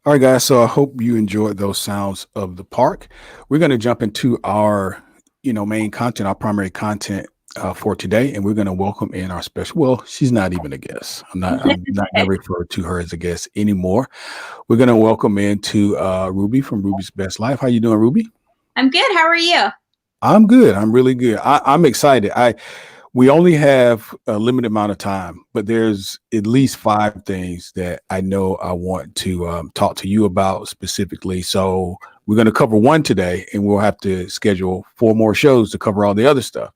All right, guys. So I hope you enjoyed those sounds of the park. We're going to jump into our, main content, our primary content for today, and we're going to welcome in our special. Well, she's not even a guest. I'm not going to refer to her as a guest anymore. We're going to welcome into Ruby from Ruby's Best Life. How you doing, Ruby? I'm good. How are you? I'm good. I'm really good. I'm excited. We only have a limited amount of time, but there's at least five things that I know I want to talk to you about specifically. So we're going to cover one today, and we'll have to schedule four more shows to cover all the other stuff.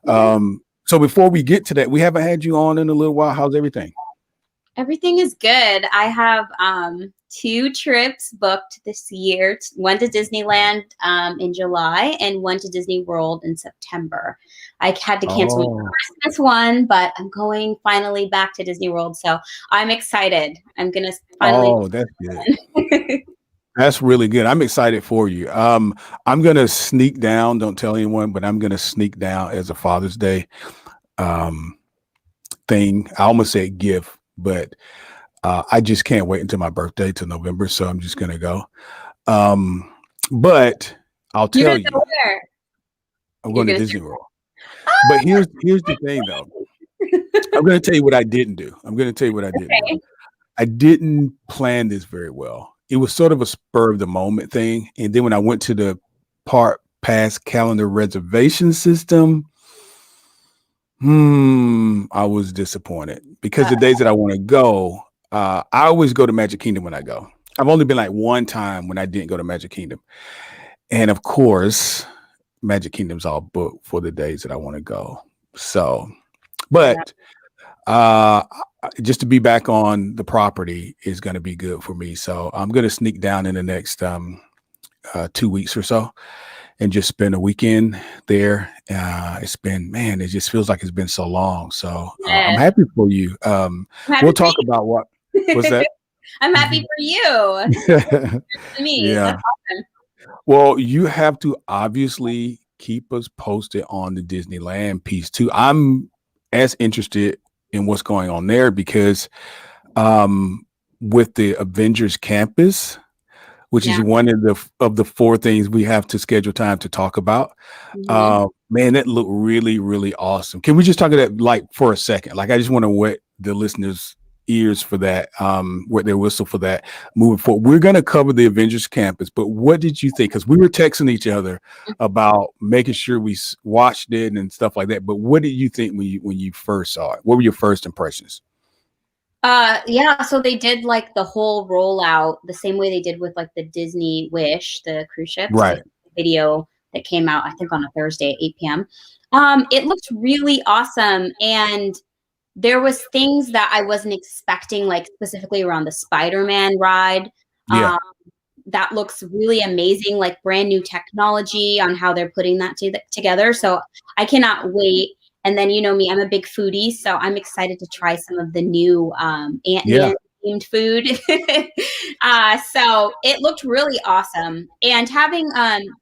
Yeah. So before we get to that, we haven't had you on in a little while. How's everything? Everything is good. I have two trips booked this year. One to Disneyland in July and one to Disney World in September. I had to cancel my Oh, Christmas one, but I'm going finally back to Disney World. So I'm excited. I'm going to finally. oh, that's good. That's really good. I'm excited for you. I'm gonna sneak down. Don't tell anyone, but I'm gonna sneak down as a Father's Day um, thing. I almost said gift, but I just can't wait until my birthday to November, so I'm just gonna go. Um, but I'll You're tell going to you, go where? I'm You're going to going to. Disney World. But Oh, here's the thing, though. I'm going to tell you what I didn't do. I'm going to tell you what I didn't do. okay. I didn't plan this very well. It was sort of a spur of the moment thing, and then when I went to the Park Pass calendar reservation system, I was disappointed because the days that I want to go, I always go to Magic Kingdom when I go. I've only been like one time when I didn't go to Magic Kingdom. And of course, Magic Kingdom's all booked for the days that I want to go. So, Yeah. but just to be back on the property is going to be good for me. So I'm going to sneak down in the next 2 weeks or so and just spend a weekend there. It's been, man, it just feels like it's been so long. So I'm Yes. happy for you. I'm We'll happy talk about what was for you. that? I'm happy for you. To me. Yeah. That's awesome. Well, you have to obviously keep us posted on the Disneyland piece too. I'm as interested in what's going on there because um, with the Avengers campus, which is Yeah. one of the four things we have to schedule time to talk about. Mhm. Man, that looked really, really awesome. Can we just talk about that like for a second? Like I just want to wet the listeners' ears for that, wet their whistle for that moving forward. We're gonna cover the Avengers campus, but what did you think? Because we were texting each other about making sure we watched it and stuff like that. But what did you think when you first saw it? What were your first impressions? Yeah, so they did like the whole rollout the same way they did with like the Disney Wish, the cruise ships, the Right. video that came out, I think on a Thursday at 8 p.m. It looked really awesome. And there was things that I wasn't expecting, like specifically around the Spider-Man ride. Yeah. Um, that looks really amazing, like brand new technology on how they're putting that together. So I cannot wait. And then you know me, I'm a big foodie, so I'm excited to try some of the new Yeah. Ant-Man themed food. So it looked really awesome. And having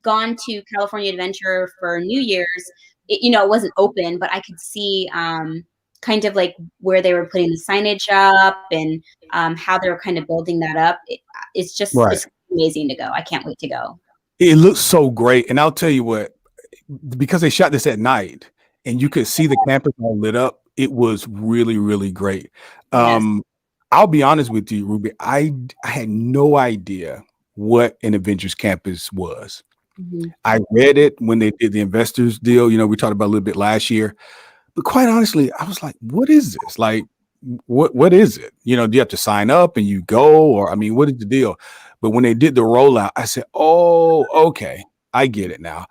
gone to California Adventure for New Year's, it wasn't open, but I could see kind of like where they were putting the signage up and how they were kind of building that up. Right. It's amazing to go. I can't wait to go. It looks so great. And I'll tell you what, because they shot this at night and you could see the campus all lit up, it was really, really great. Yes. Um, I'll be honest with you, Ruby. I had no idea what an Avengers campus was. Mhm. I read it when they did the investors deal. We talked about a little bit last year, but quite honestly, I was like, what is this? Like, what is it? Do you have to sign up and you go, or I mean, what is the deal? But when they did the rollout, I said, oh, okay, I get it now.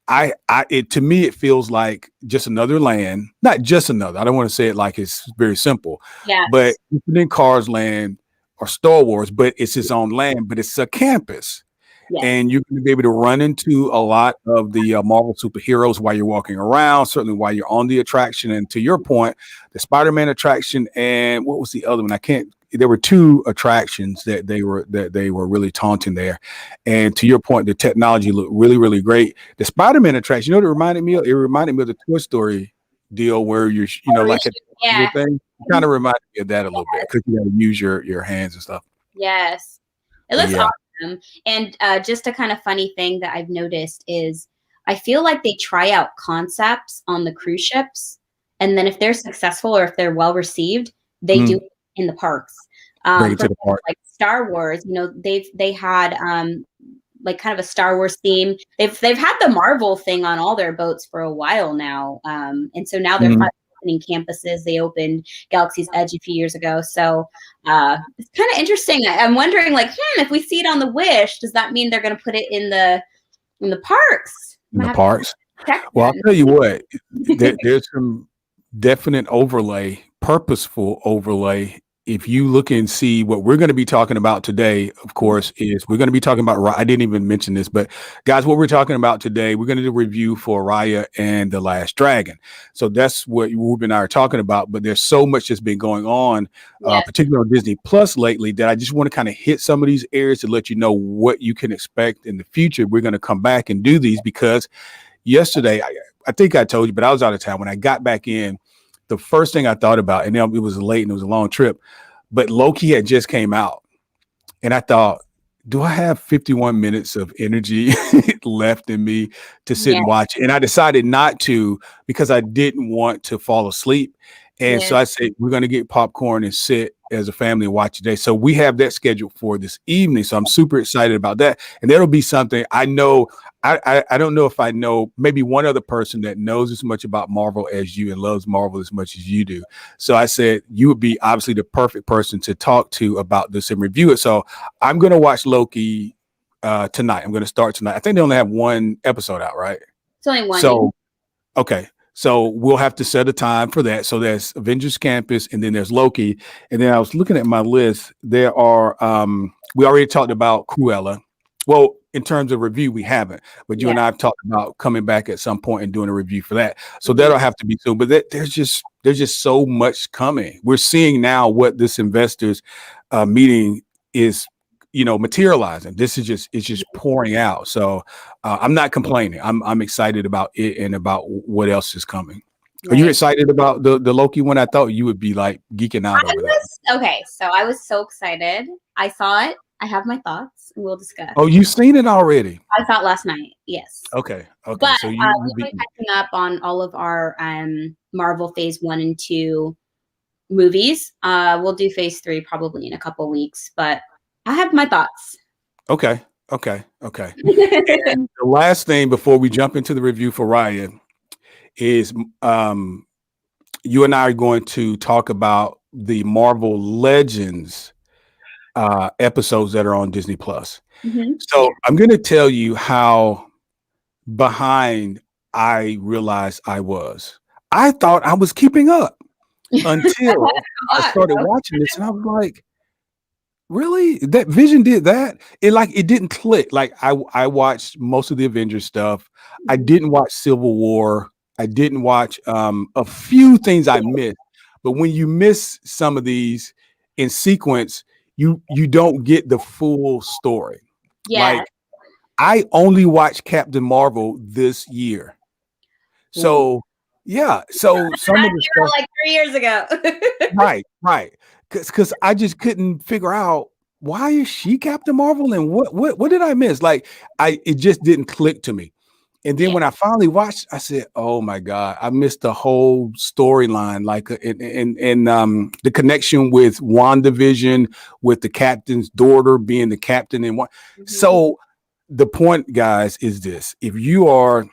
It to me, it feels like just another land, not just another. I don't want to say it like it's very simple, but Yes. it's in Cars Land or Star Wars, but it's its own land, but it's a campus Yes. and you're going to be able to run into a lot of the Marvel superheroes while you're walking around, certainly while you're on the attraction. And to your point, the Spider-Man attraction and what was the other one? I can't. There were two attractions that they were really taunting there. And to your point, the technology looked really, really great. The Spider-Man attraction, what it reminded me of? It reminded me of the Toy Story deal where you're, Oh, like a yeah. thing. It kind of reminded me of that a little bit because you got to use your hands and stuff. Yes. It looks Yeah. awesome. And just a kind of funny thing that I've noticed is I feel like they try out concepts on the cruise ships, and then if they're successful or if they're well received, they do Mhm. it in the parks. Bring it For to the instance, park. like Star Wars, they had like kind of a Star Wars theme. They've had the Marvel thing on all their boats for a while now, and so now they're Mhm. opening campuses. They opened Galaxy's Edge a few years ago, so it's kind of interesting. I'm wondering, like, if we see it on the Wish, does that mean they're going to put it in the parks? I'm In gonna the have to parks. check Well, I'll then. tell you what, there's some definite overlay, purposeful overlay. If you look and see what we're going to be talking about today, of course, is we're going to be talking about, I didn't even mention this, but guys, what we're talking about today, we're going to do a review for Raya and the Last Dragon. So that's what Ruben and I are talking about. But there's so much that's been going on, Yes. particularly on Disney Plus lately, that I just want to kind of hit some of these areas to let you know what you can expect in the future. We're going to come back and do these because yesterday, I think I told you, but I was out of town. When I got back in, the first thing I thought about, and it was late and it was a long trip, but Loki had just came out. And I thought, do I have 51 minutes of energy left in me to sit Yes. and watch? And I decided not to because I didn't want to fall asleep. And so Yes. I said, we're going to get popcorn and sit as a family and watch today. So we have that scheduled for this evening. So I'm super excited about that. And that'll be something I know. I don't know if I know maybe one other person that knows as much about Marvel as you and loves Marvel as much as you do. So I said, you would be obviously the perfect person to talk to about this and review it. So I'm going to watch Loki tonight. I'm going to start tonight. I think they only have one episode out, right? It's only one. Yeah. So, okay. So we'll have to set a time for that. So there's Avengers Campus and then there's Loki. And then I was looking at my list. There are, we already talked about Cruella. Well, in terms of review, we haven't, but you Yeah. and I have talked about coming back at some point and doing a review for that. So Mhm. that'll have to be soon. But there's just so much coming. We're seeing now what this investors meeting is, materializing. This is it's just pouring out. So I'm not complaining. I'm excited about it and about what else is coming. Are you Right. excited about the Loki one? I thought you would be like geeking out I over that. was okay. So I was so excited. I saw it. I have my thoughts, and we'll discuss. Oh, you've seen it already? I saw it last night. Yes. Okay, okay. But So you we've been be catching up on all of our Marvel Phase 1 and 2 movies. We'll do Phase 3 probably in a couple weeks, but I have my thoughts. okay, okay. And the last thing before we jump into the review for Ryan is you and I are going to talk about the Marvel Legends episodes that are on Disney Plus. Yeah. So I'm going to tell you how behind I realized I was. I thought I was keeping up until A I lot. started watching this, and I was like, really? That Vision did that? It didn't click. Like I watched most of the Avengers stuff. I Mhm. didn't watch Civil War. I didn't watch a few things I missed. But when you miss some of these in sequence, you don't get the full story. Yeah. Like I only watched Captain Marvel this year. Whoa. So yeah, so some of the You were stuff, like 3 years ago. right. Because I just couldn't figure out why is she Captain Marvel and what did I miss? Like it just didn't click to me. And then Yeah. when I finally watched, I said, "Oh my God, I missed the whole storyline, like in the connection with WandaVision, with the captain's daughter being the captain and one." Mhm. So the point, guys, is this: if you are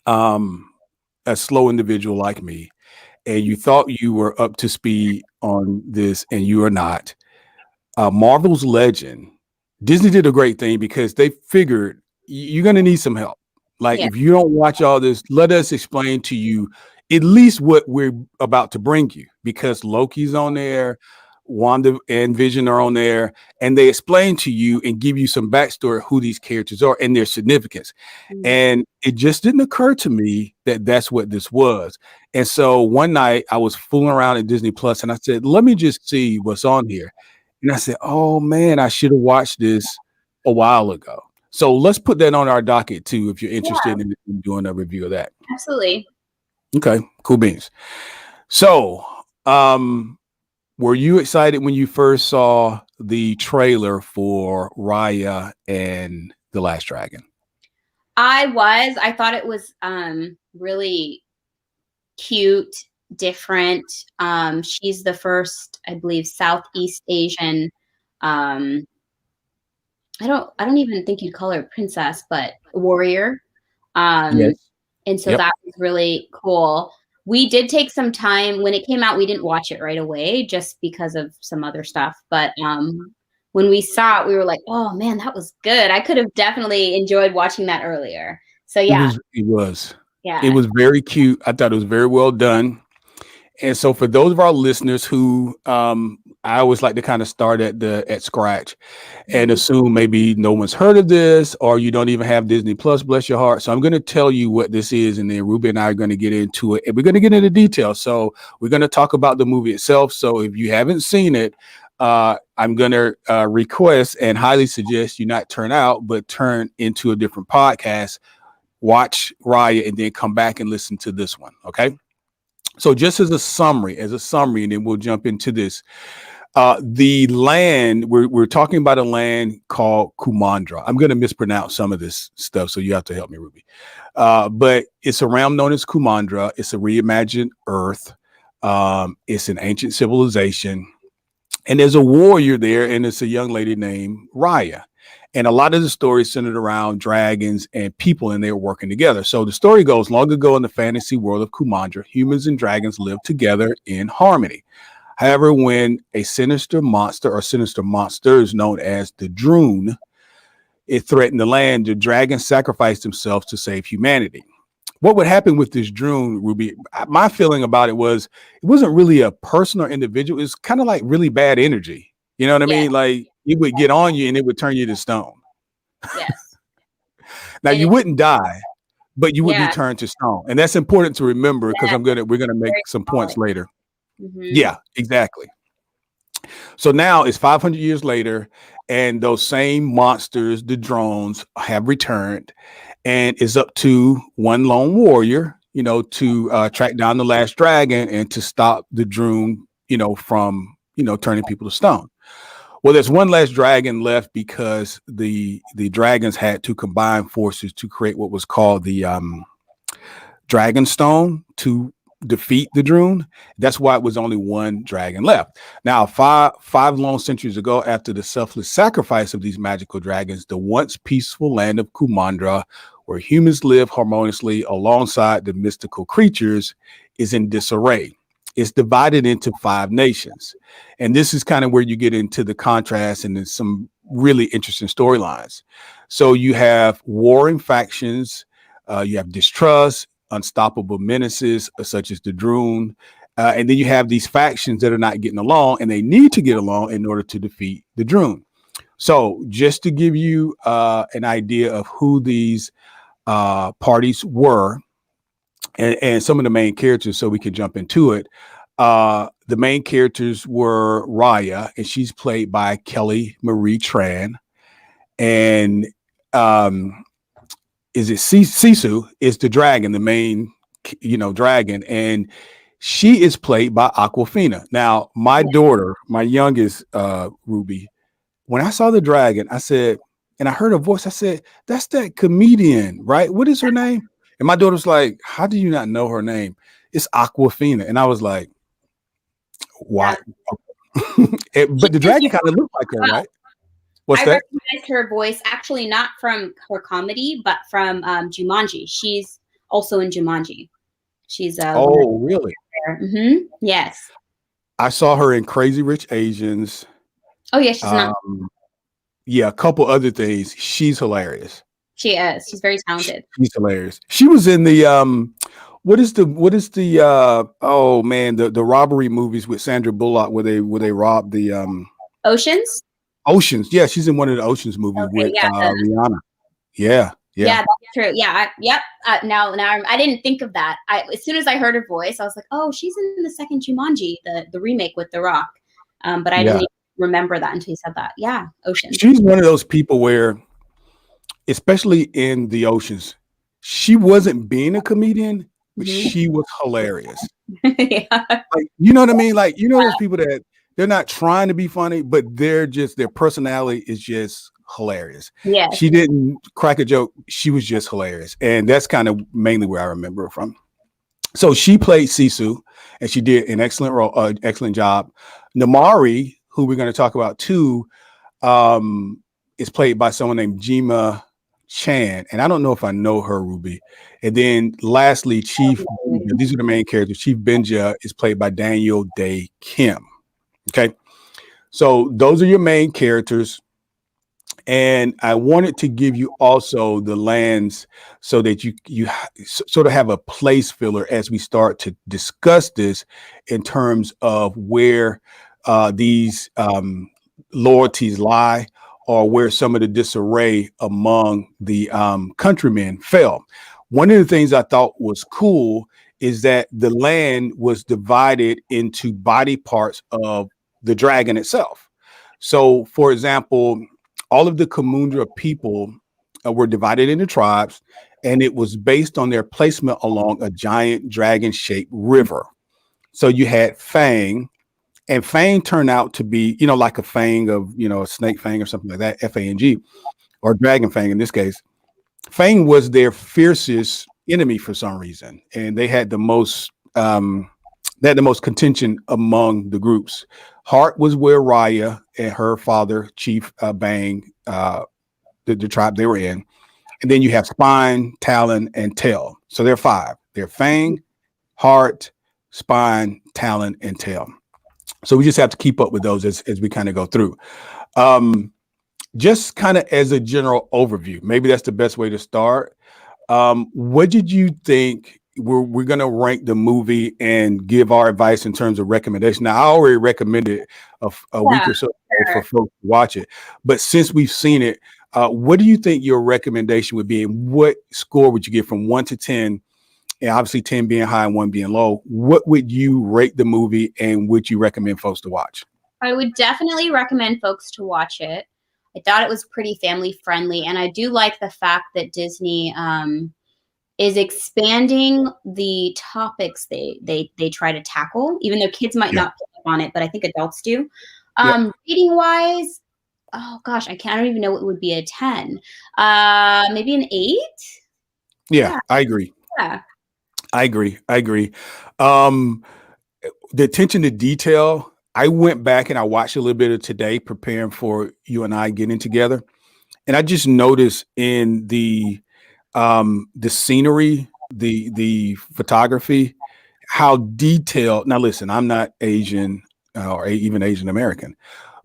um, a slow individual like me, and you thought you were up to speed on this, and you are not, Marvel's Legend, Disney did a great thing because they figured you're going to need some help. Like, Yeah. if you don't watch all this, let us explain to you at least what we're about to bring you because Loki's on there, Wanda and Vision are on there, and they explain to you and give you some backstory of who these characters are and their significance. Mhm. And it just didn't occur to me that that's what this was. And so one night I was fooling around at Disney Plus and I said, let me just see what's on here. And I said, oh man, I should have watched this a while ago. So let's put that on our docket too, if you're Yeah, interested in doing a review of that. absolutely. Okay, cool beans. So, um, Were you excited when you first saw the trailer for Raya and the Last Dragon? I thought it was really cute, different. She's the first, I believe, Southeast Asian. Um, I don't even think you'd call her a princess, but a warrior. Um, Yes. and so Yep. that was really cool. We did take some time when it came out. We didn't watch it right away just because of some other stuff. But when we saw it, we were like, "Oh man, that was good." I could have definitely enjoyed watching that earlier. So It yeah, was it was. It yeah. was very cute. I thought it was very well done. And so for those of our listeners who I always like to kind of start at scratch and Mhm. assume maybe no one's heard of this or you don't even have Disney Plus, bless your heart. So I'm going to tell you what this is, and then Ruby and I are going to get into it, and we're going to get into detail. So we're going to talk about the movie itself. So if you haven't seen it, I'm going to request and highly suggest you not turn out, but turn into a different podcast, watch Raya, and then come back and listen to this one. Okay. So just as a summary, and then we'll jump into this. The land we're talking about a land called Kumandra. I'm going to mispronounce some of this stuff, so you have to help me, Ruby. But it's a realm known as Kumandra. It's a reimagined Earth. It's an ancient civilization, and there's a warrior there, and it's a young lady named Raya. And a lot of the story is centered around dragons and people, and they were working together. So the story goes long ago in the fantasy world of Kumandra, humans and dragons lived together in harmony. However, when a sinister monster or sinister monsters known as the Droon, it threatened the land, the dragons sacrificed themselves to save humanity. What would happen with this Droon, Ruby? My feeling about it was it wasn't really a person or individual. It's kind of like really bad energy. You know what I Yes, mean? Like it would get on you and it would turn you to stone. yes, Now and you it's wouldn't die, but you would be yeah, turned to stone. And that's important to remember because yeah, we're gonna make very some points symbolic. later. Hmm. Yeah, exactly. So now it's 500 years later, and those same monsters, the drones, have returned, and it's up to one lone warrior, to track down the last dragon and to stop the Droon, from turning people to stone. Well, there's one last dragon left because the dragons had to combine forces to create what was called the Dragonstone to defeat the Droon. That's why it was only one dragon left. Now, five long centuries ago, after the selfless sacrifice of these magical dragons, the once peaceful land of Kumandra, where humans live harmoniously alongside the mystical creatures, is in disarray. It's divided into five nations. And this is kind of where you get into the contrast and then some really interesting storylines. So you have warring factions, you have distrust, unstoppable menaces such as the Droon. And then you have these factions that are not getting along and they need to get along in order to defeat the Droon. So, just to give you an idea of who these parties were and some of the main characters, so we can jump into it. The main characters were Raya, and she's played by Kelly Marie Tran. And um, is it Sisu is the dragon, the main dragon, and she is played by Aquafina. Now, my daughter, my youngest Ruby, when I saw the dragon, I said, and I heard a voice, I said, "That's that comedian, right? What is her name?" And my daughter's like, "How do you not know her name? It's Aquafina." And I was like, Yeah, "Why?" she But the is dragon unique kind of looked like as her, well. right? What's I that? recognized her voice actually not from her comedy, but from Jumanji. She's also in Jumanji. She's one of Oh, really? there. Hmm. Yes. I saw her in Crazy Rich Asians. Oh yeah, she's not. Um, yeah, a couple other things. She's hilarious. She is. She's very talented. She's hilarious. She was in the what is the oh man, the robbery movies with Sandra Bullock where they rob the Oceans. Oceans. Yeah, she's in one of the Oceans movies Okay. with Yeah. Rihanna. Yeah, yeah. Yeah, that's true. Yeah. Yep. Now I didn't think of that. As soon as I heard her voice, I was like, oh, she's in the second Jumanji, the remake with The Rock. But I didn't Yeah. even remember that until you said that. Yeah. Oceans. She's one of those people where, especially in the Oceans, she wasn't being a comedian, but Hmm. she was hilarious. Yeah. Like, you know what I mean? Like, those people that they're not trying to be funny, but they're just their personality is just hilarious. Yes. She didn't crack a joke. She was just hilarious. And that's kind of mainly where I remember her from. So she played Sisu and she did an excellent role, excellent job. Namari, who we're going to talk about too, is played by someone named Jima Chan. And I don't know if I know her, Ruby. And then lastly, Chief Benja, these are the main characters. Chief Benja is played by Daniel Day Kim. Okay. So those are your main characters. And I wanted to give you also the lands so that you sort of have a place filler as we start to discuss this in terms of where these loyalties lie, or where some of the disarray among the countrymen fell. One of the things I thought was cool is that the land was divided into body parts of the dragon itself. So, for example, all of the Kamundra people were divided into tribes, and it was based on their placement along a giant dragon-shaped river. So you had Fang, and Fang turned out to be, like a fang of, a snake fang or something like that, Fang, or dragon fang in this case. Fang was their fiercest enemy for some reason, and they had the most contention among the groups. Heart was where Raya and her father, Chief Bang, the tribe they were in. And then you have spine, talon, and tail. So they're five. They're fang, heart, spine, talon, and tail. So we just have to keep up with those as we kind of go through. Just kind of as a general overview, maybe that's the best way to start. What did you think? We're going to rank the movie and give our advice in terms of recommendation. Now, I already recommended a week Yeah, or so ago for sure. folks to watch it, but since we've seen it, what do you think your recommendation would be, and what score would you give from 1 to 10? And obviously 10 being high and 1 being low. What would you rate the movie, and would you recommend folks to watch? I would definitely recommend folks to watch it. I thought it was pretty family friendly, and I do like the fact that Disney is expanding the topics they try to tackle, even though kids might Yeah. not pick up on it, but I think adults do. Yep. Rating wise, oh gosh, I don't even know what would be a 10. Maybe an 8. Yeah, Yeah, I agree. yeah, I agree. I agree. Um, the attention to detail, I went back and I watched a little bit of today preparing for you and I getting together. And I just noticed in the scenery, the photography, how detailed. Now listen, I'm not Asian or even Asian American,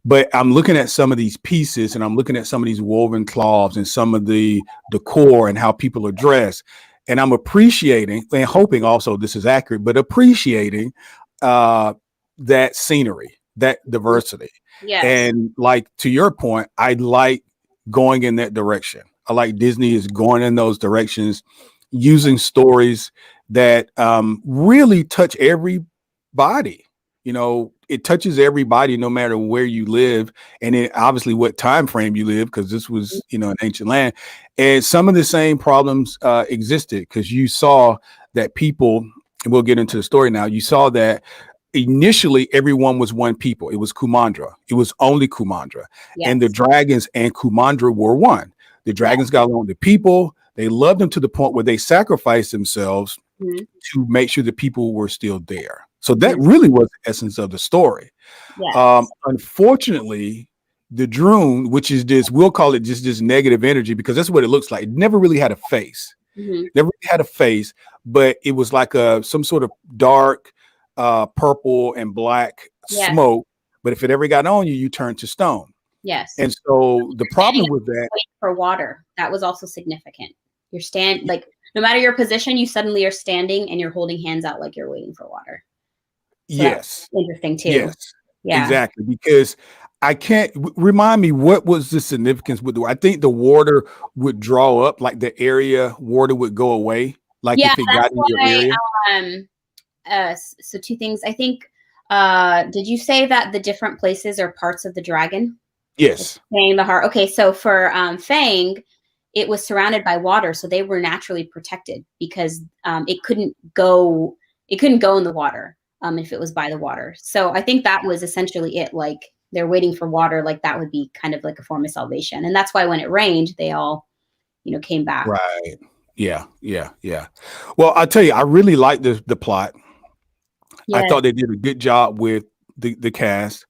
but I'm looking at some of these pieces and I'm looking at some of these woven cloths and some of the decor and how people are dressed. And I'm appreciating and hoping also this is accurate, but appreciating uh, that scenery, that diversity. yes. And like to your point, I like going in that direction. I like Disney is going in those directions, using stories that really touch everybody. It touches everybody no matter where you live, and then obviously what time frame you live, because this was an ancient land, and some of the same problems existed because you saw that people, and we'll get into the story now, you saw that initially everyone was one people. It was Kumandra. It was only Kumandra, and the Yes. dragons and Kumandra were one. The Yes. dragons got along with the people. They loved them to the point where they sacrificed themselves Mhm. to make sure the people were still there. So that Mhm. really was the essence of the story. Yes. Unfortunately, the Droon, which is this, we'll call it just this negative energy because that's what it looks like. It never really had a face. Mhm. Never really had a face, but it was like some sort of dark purple and black Yes. smoke. But if it ever got on you, you turned to stone. Yes. And so the Standing problem with that, wait for water. That was also significant. Like no matter your position, you suddenly are standing and you're holding hands out like you're waiting for water. So that yes, was interesting yes, too. Yeah. exactly. Because I can't remind me what was the significance with I think the water would draw up, like the area water would go away, like Yeah, if it that's got in your why area. um so two things. I think did you say that the different places are parts of the dragon? Like Yes, Fang, the heart. Okay, so for Fang, it was surrounded by water, so they were naturally protected because it couldn't go in the water. if it was by the water. So I think that was essentially it. Like they're waiting for water, like that would be kind of like a form of salvation. And that's why when it rained, they all, came back. Right. Yeah. Yeah. Yeah. Well, I'll tell you, I really like the plot. I Yes. thought they did a good job with the cast.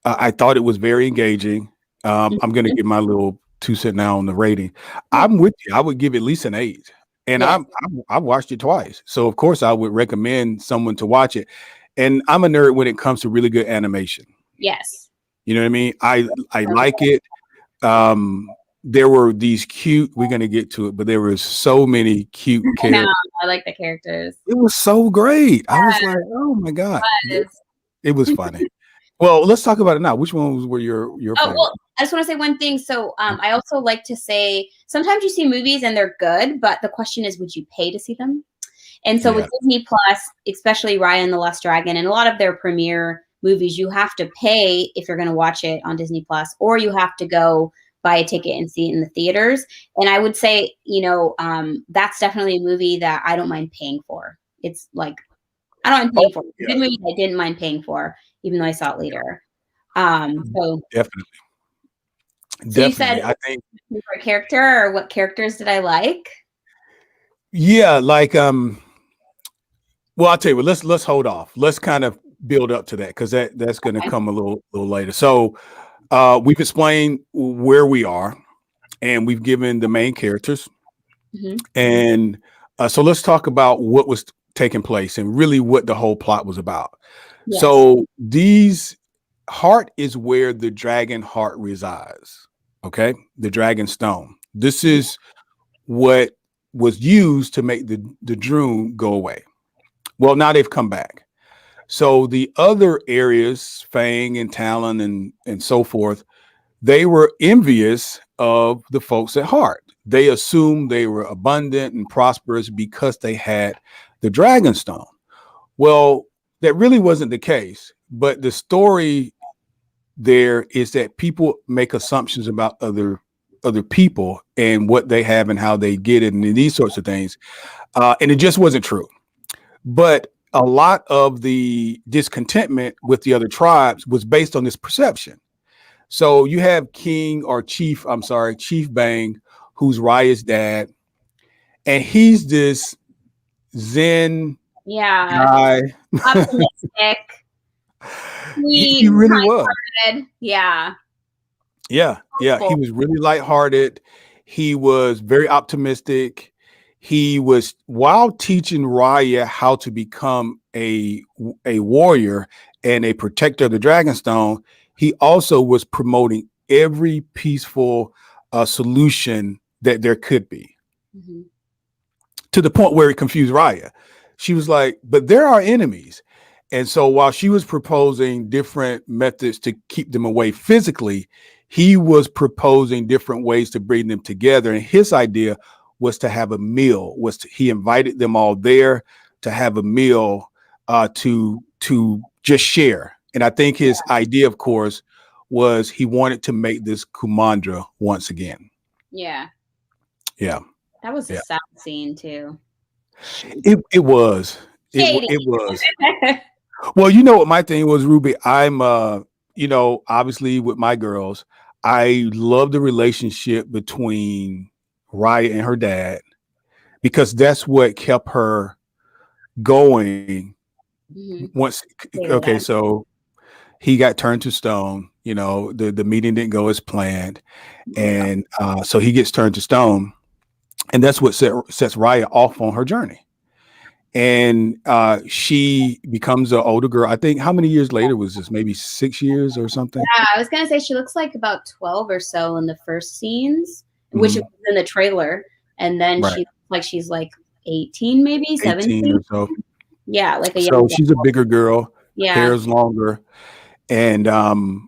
I thought it was very engaging. I'm going to Mhm. give my little 2 cent now on the rating. Yeah. I'm with you. I would give at least an 8, and Yes. I watched it twice, so of course I would recommend someone to watch it. And I'm a nerd when it comes to really good animation. Yes. You know what I mean? I Um, like it. There were these cute. We're going to get to it, but there were so many cute I know. characters. I like the characters. It was so great. I was like, oh my god, Yes. it was funny. Well, let's talk about it now. Which ones were your Oh, favorite? well, I just wanna say one thing. So, I also like to say sometimes you see movies and they're good, but the question is, would you pay to see them? And so with Yeah. Disney Plus, especially Raya and the Last Dragon, and a lot of their premiere movies, you have to pay if you're gonna watch it on Disney Plus, or you have to go buy a ticket and see it in the theaters. And I would say, that's definitely a movie that I don't mind paying for. It's like I don't mind Oh, paying for. It's a yeah, good movie that I didn't mind paying for, even though I saw it later. So definitely, so you said definitely. I think, favorite character or what characters did I like? yeah, like, well, I'll tell you what, let's hold off. Let's kind of build up to that because that's gonna Okay. come a little later. So, we've explained where we are, and we've given the main characters, Mhm. and so let's talk about what was taking place and really what the whole plot was about. Yes. So these heart is where the dragon heart resides. Okay, the dragon stone. This Mhm. is what was used to make the Droon go away. Well, now they've come back. So the other areas, Fang and Talon and so forth, they were envious of the folks at Heart. They assumed they were abundant and prosperous because they had the dragon stone. Well, that really wasn't the case. But the story there is that people make assumptions about other people and what they have and how they get it and these sorts of things. And it just wasn't true. But a lot of the discontentment with the other tribes was based on this perception. So you have King or Chief, I'm sorry, Chief Bang, who's Raya's dad, and he's this Zen Yeah. guy. Optimistic, He sweet, really was. kind-hearted. Yeah. Yeah, yeah, he Hopeful. was really lighthearted. He was very optimistic. He was while teaching Raya how to become a warrior and a protector of the Dragonstone, he also was promoting every peaceful solution that there could be Mhm. to the point where it confused Raya. She was like, but there are enemies. And so while she was proposing different methods to keep them away physically, he was proposing different ways to bring them together. And his idea was to have a meal, he invited them all there to have a meal to just share. And I think his idea, of course, was he wanted to make this Kumandra once again. Yeah. Yeah. That was a Yeah. sad scene too. Shady. It was. Shady. It was. Well, you know what my thing was, Ruby. I'm obviously with my girls, I love the relationship between Raya and her dad because that's what kept her going Mhm. once. Later Okay, then. so he got turned to stone, the meeting didn't go as planned, Yeah. and so he gets turned to stone, and that's what sets Raya off on her journey. And she becomes an older girl. I think how many years later was this? Maybe 6 years or something. Yeah, I was gonna say she looks like about 12 or so in the first scenes, which is Mhm. in the trailer, and then Right, she looks like she's like 18, maybe 18 17. or so. Yeah, like a young So girl. she's a bigger girl, Yeah. hair is longer, and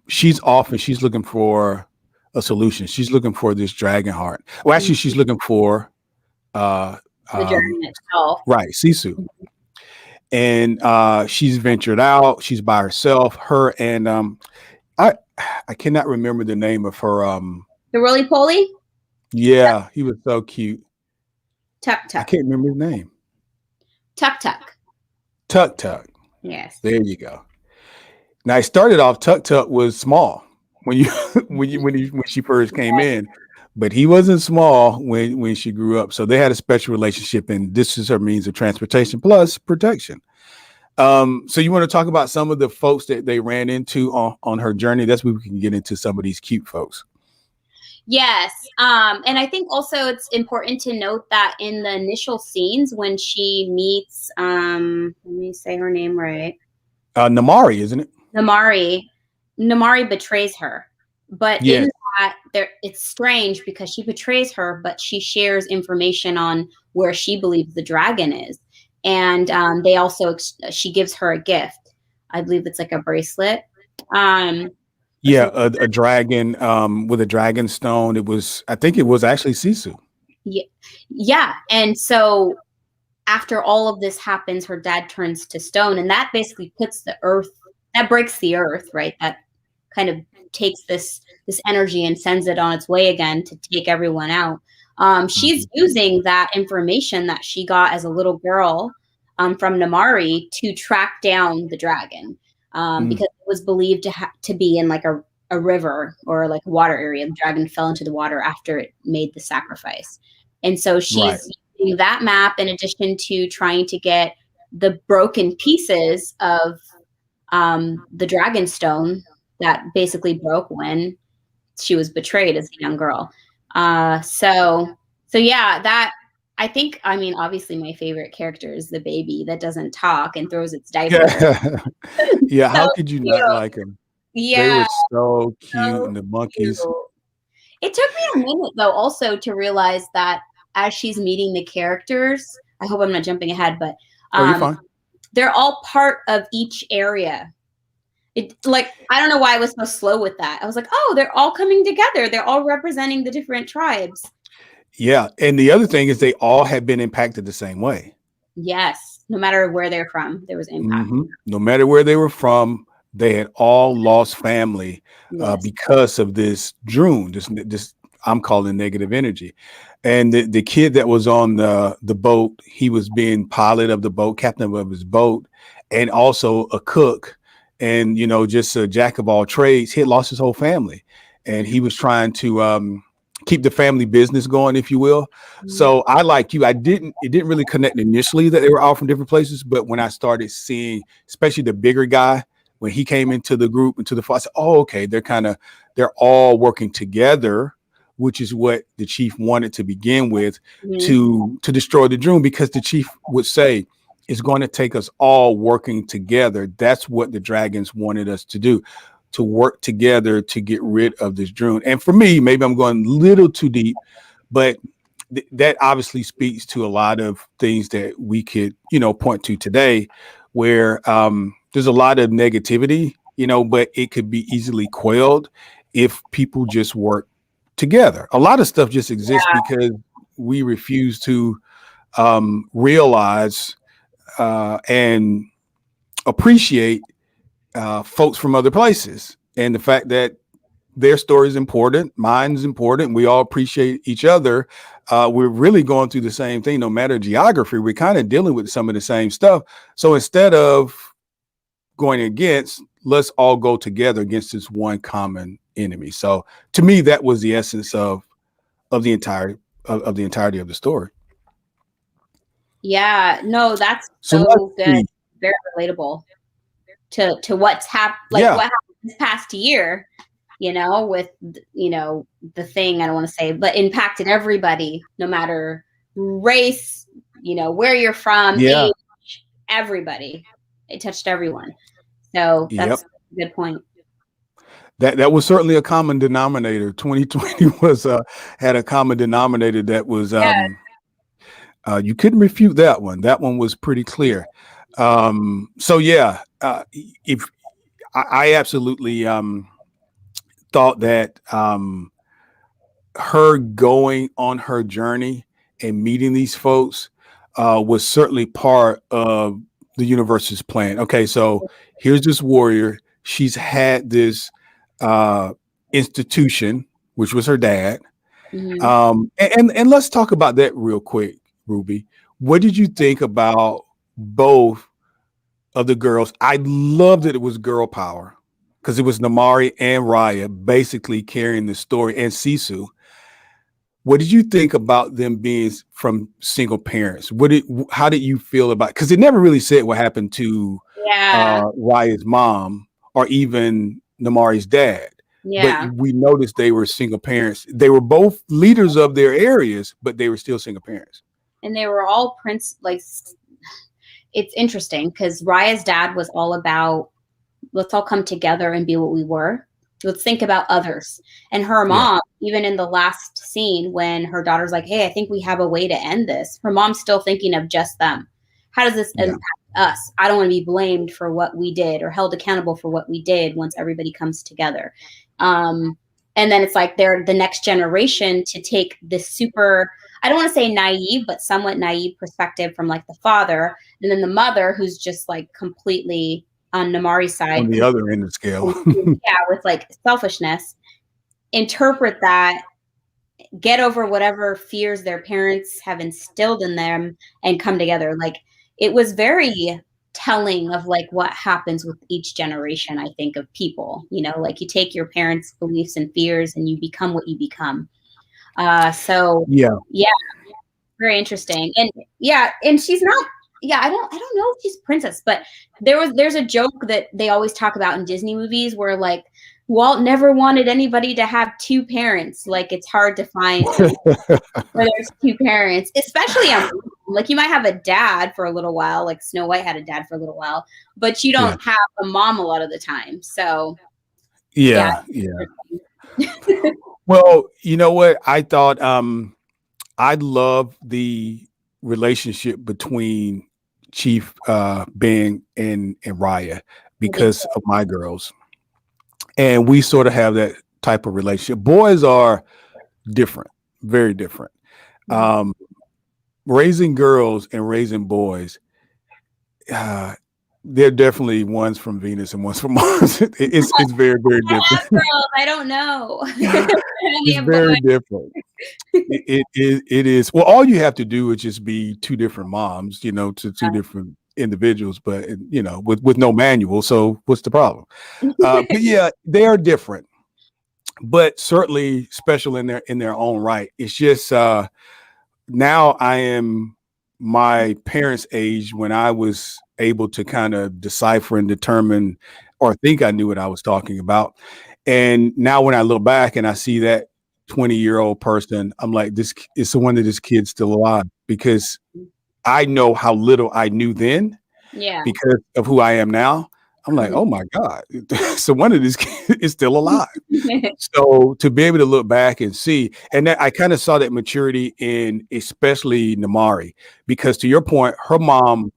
she's off and she's looking for a solution. She's looking for this dragon heart. Well, actually, Mhm. she's looking for uh, The um, journey itself. right, Sisu. And she's ventured out. She's by herself. Her and I I cannot remember the name of her. The roly poly? Yeah, he was so cute. Tuck I tuck. can't remember his name. Tuck tuck. Tuck Tuck. Yes. There you go. Now, it started off, Tuk Tuk was small when you when she first came in, but he wasn't small when she grew up. So they had a special relationship, and this is her means of transportation plus protection. So you want to talk about some of the folks that they ran into on her journey? That's where we can get into some of these cute folks. Yes. And I think also it's important to note that in the initial scenes when she meets, let me say her name right, Namari, isn't it? Namari, Namari betrays her. But in Yes. that, there it's strange because she betrays her, but she shares information on where she believes the dragon is, and they also she gives her a gift. I believe it's like a bracelet, um, or Yeah, something. a dragon with a dragon stone. It was, I think it was actually Sisu. Yeah, yeah, and so after all of this happens, her dad turns to stone, and that basically puts the earth, that breaks the earth, right? That kind of takes this energy and sends it on its way again to take everyone out. She's Mhm. using that information that she got as a little girl, from Namari to track down the dragon, Mm, because it was believed to be in like a river or like a water area. The dragon fell into the water after it made the sacrifice. And so right. she's using that map in addition to trying to get the broken pieces of the dragon stone that basically broke when she was betrayed as a young girl. So yeah, that I think, I mean, obviously my favorite character is the baby that doesn't talk and throws its diaper. Yeah. Yeah. So How could you cute. not like them? They Yeah, were so cute, so and the cute. monkeys. It took me a minute though also to realize that as she's meeting the characters, I hope I'm not jumping ahead, but Oh, you're um, fine. they're all part of each area. It like I don't know why I was so slow with that. I was like, oh, they're all coming together. They're all representing the different tribes. Yeah, and the other thing is they all have been impacted the same way. Yes, no matter where they're from, there was impact. No matter where they were from, they had all lost family Yes. because of this drone. This I'm calling negative energy. And the kid that was on the boat, he was being pilot of the boat, captain of his boat, and also a cook, and just a jack of all trades. He had lost his whole family, and he was trying to keep the family business going, if you will. Mhm. So I, like you, it didn't really connect initially that they were all from different places, but when I started seeing, especially the bigger guy, when he came into the group, into the I said, oh, okay, they're all working together, which is what the chief wanted to begin with, Mhm. to destroy the drone, because the chief would say it's going to take us all working together. That's what the dragons wanted us to do, to work together to get rid of this drone. And for me, maybe I'm going a little too deep, but that obviously speaks to a lot of things that we could, point to today, where there's a lot of negativity, but it could be easily quelled if people just work together. A lot of stuff just exists because we refuse to realize and appreciate folks from other places, and the fact that their story is important, mine's important, we all appreciate each other. We're really going through the same thing, no matter geography. We're kind of dealing with some of the same stuff. So instead of going against, let's all go together against this one common enemy. So to me, that was the essence of the entire of the entirety of the story. Yeah, no, that's So let's so good. see. Very relatable to what's happened, like Yeah, what happened this past year, with the thing, I don't want to say, but impacted everybody, no matter race, where you're from, yeah, age, everybody. It touched everyone. So yep. that's a good point. That was certainly a common denominator. 2020 was had a common denominator that was Yeah. you couldn't refute that one. That one was pretty clear. So yeah, if I absolutely thought that her going on her journey and meeting these folks was certainly part of the universe's plan. Okay, so here's this warrior. She's had this uh, institution, which was her dad. Mhm. And let's talk about that real quick, Ruby. What did you think about both of the girls. I loved that it was girl power because it was Namari and Raya basically carrying the story, and Sisu. What did you think about them being from single parents? How did you feel about? Because it never really said what happened to Yeah. Raya's mom or even Namari's dad, but Yeah. we noticed they were single parents. They were both leaders of their areas, but they were still single parents. And they were all it's interesting because Raya's dad was all about, let's all come together and be what we were. Let's think about others. And her Yeah, mom, even in the last scene when her daughter's like, hey, I think we have a way to end this, her mom's still thinking of just them. How does this yeah, impact us? I don't want to be blamed for what we did or held accountable for what we did once everybody comes together. Um, and then it's like they're the next generation to take this super, I don't want to say naive, but somewhat naive perspective from like the father, and then the mother who's just like completely on Namari's on side, the other end of the scale. yeah, with like selfishness, interpret that, get over whatever fears their parents have instilled in them, and come together. Like it was very telling of like what happens with each generation, I think, of people. Like you take your parents' beliefs and fears and you become what you become. So Yeah, yeah, very interesting. And yeah, and she's not, yeah, I don't know if she's princess, but there's a joke that they always talk about in Disney movies where like Walt never wanted anybody to have two parents. Like it's hard to find a movie where there's two parents, especially on like you might have a dad for a little while, like Snow White had a dad for a little while, but you yeah, don't have a mom a lot of the time. So yeah. yeah, yeah. Well, you know what? I thought I love the relationship between Chief Bang and Raya I did because of my girls. And we sort of have that type of relationship. Boys are different, very different. too. Um, Raising girls and raising boys, uh, they're definitely one's from Venus and one's from Mars. It's very, very I have different. girls. I don't know. I only It's have very boys. different. It is. Well, all you have to do is just be two different moms, to two different individuals, but with no manual. So what's the problem? But yeah, they are different, but certainly special in their own right. It's just now I am my parents' age when I was able to kind of decipher and determine or think I knew what I was talking about. And now when I look back and I see that 20-year-old person, I'm like, this is the one that this kid's still alive because I know how little I knew then Yeah. because of who I am now. I'm like, Mhm. oh my God. So one of these kids is still alive. So to be able to look back and see, and that, I kind of saw that maturity in especially Namari, because to your point, her mom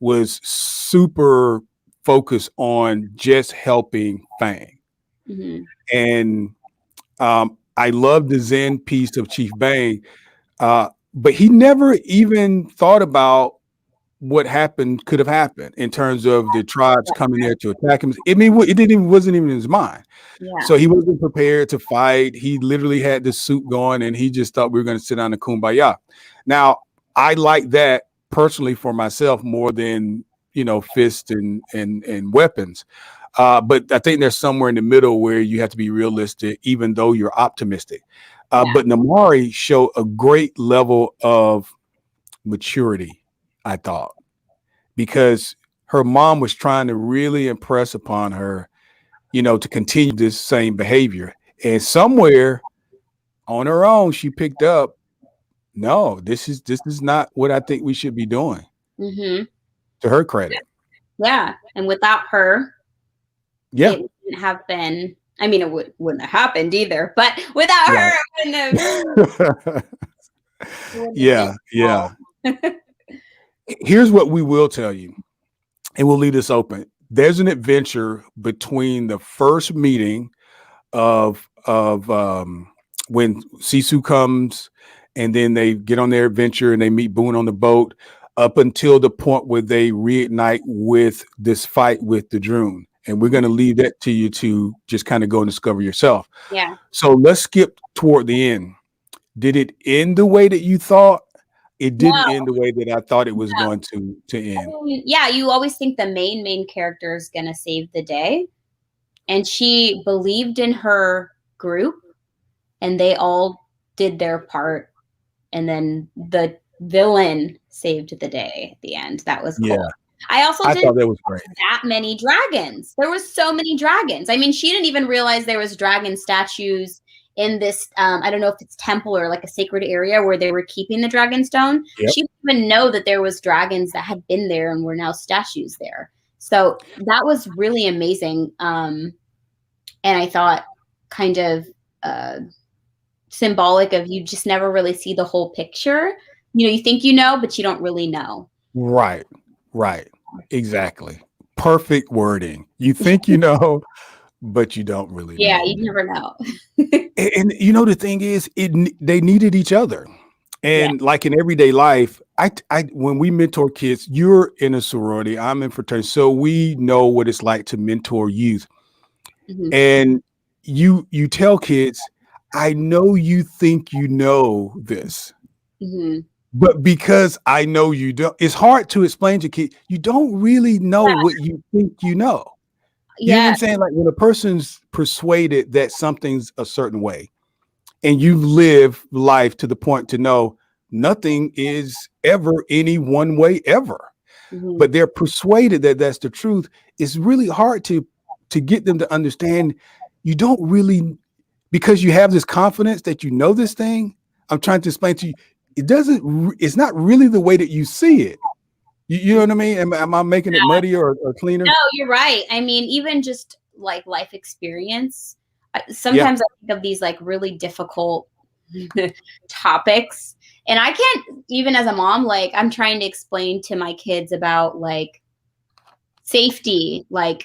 was super focused on just helping Fang. Mhm. And I love the Zen piece of Chief Bang, but he never even thought about what happened could have happened in terms of the tribes coming there to attack him. I mean, wasn't even in his mind. Yeah. So he wasn't prepared to fight. He literally had this suit going, and he just thought we were going to sit down and kumbaya. Now, I like that personally for myself more than fists and weapons. But I think there's somewhere in the middle where you have to be realistic, even though you're optimistic. Yeah. But Namari showed a great level of maturity, I thought, because her mom was trying to really impress upon her, to continue this same behavior. And somewhere on her own, she picked up, no, this is not what I think we should be doing. Mhm. To her credit, Yeah. And without her, yeah, it wouldn't have been. I mean, wouldn't have happened either. But without her, right, it wouldn't have been yeah, yeah. all. Here's what we will tell you, and we'll leave this open. There's an adventure between the first meeting of when Sisu comes, and then they get on their adventure and they meet Boone on the boat, up until the point where they reignite with this fight with the Droon. And we're going to leave that to you to just kind of go and discover yourself. Yeah. So let's skip toward the end. Did it end the way that you thought? it didn't No, end the way that I thought it was no. going to I end. mean, yeah, you always think the main character is gonna save the day, and she believed in her group, and they all did their part, and then the villain saved the day at the end. That was cool. Yeah, I also I didn't thought that was great. that many dragons. There was so many dragons. I mean, she didn't even realize there was dragon statues in this. I don't know if it's temple or like a sacred area where they were keeping the dragon stone. Yep. She didn't even know that there was dragons that had been there and were now statues there. So that was really amazing. And I thought kind of uh, symbolic of you just never really see the whole picture. You know, you think you know, but you don't really know. Right. Right. Exactly. Perfect wording. You think you know, but you don't really Yeah, know. you never know. And you know the thing is, they needed each other. Yeah. And like in everyday life, I when we mentor kids, you're in a sorority, I'm in fraternity, so we know what it's like to mentor youth. Mhm. And you tell kids, I know you think you know this, Mhm. but because I know you don't, it's hard to explain to kids, you don't really know Yeah. what you think you know. You know what Yeah. I'm saying? Like when a person's persuaded that something's a certain way, and you live life to the point to know nothing is ever any one way ever, Mhm. but they're persuaded that that's the truth. It's really hard to get them to understand you don't really, because you have this confidence that you know this thing. I'm trying to explain to you, it's not really the way that you see it. You know what I mean? Am I making it muddier or No, cleaner? you're right. I mean, even just like life experience, Yeah, sometimes I think of these like really difficult topics. And I can't, even as a mom, like I'm trying to explain to my kids about like safety, like